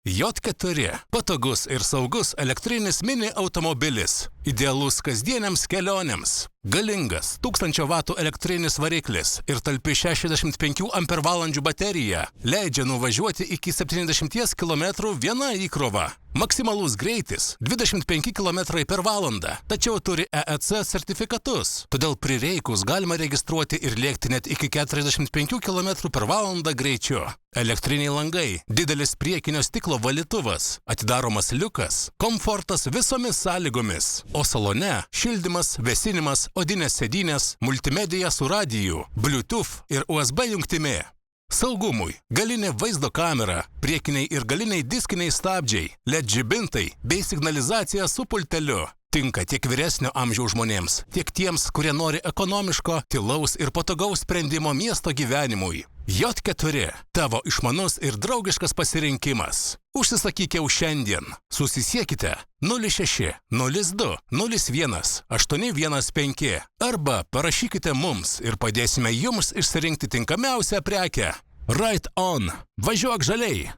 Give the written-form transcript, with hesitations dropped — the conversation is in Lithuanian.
J4 – patogus ir saugus elektrinis mini automobilis, idealus kasdieniams kelionėms. Galingas 1000 vatų elektrinis variklis ir talpi 65 ampervalandžių baterija leidžia nuvažiuoti iki 70 km viena įkrova. Maksimalus greitis 25 km per valandą, tačiau turi EEC sertifikatus, todėl prireikus galima registruoti ir lėkti net iki 45 km per valandą greičiu. Elektriniai langai, didelis priekinio stiklo valytuvas, atidaromas liukas, komfortas visomis sąlygomis, o salone šildymas, vėsinimas, odinės sėdynės, multimedija su radiju, Bluetooth ir USB jungtimi. Saugumui galinė vaizdo kamera, priekiniai ir galiniai diskiniai stabdžiai, LED žibintai bei signalizacija su pulteliu. Tinka tiek vyresnio amžiaus žmonėms, tiek tiems, kurie nori ekonomiško, tylaus ir patogaus sprendimo miesto gyvenimui. J4 – tavo išmanus ir draugiškas pasirinkimas. Užsisakyk jau šiandien. Susisiekite 06 02 01 815 arba parašykite mums ir padėsime jums išsirinkti tinkamiausią prekę. Ride on. Važiuok žaliai.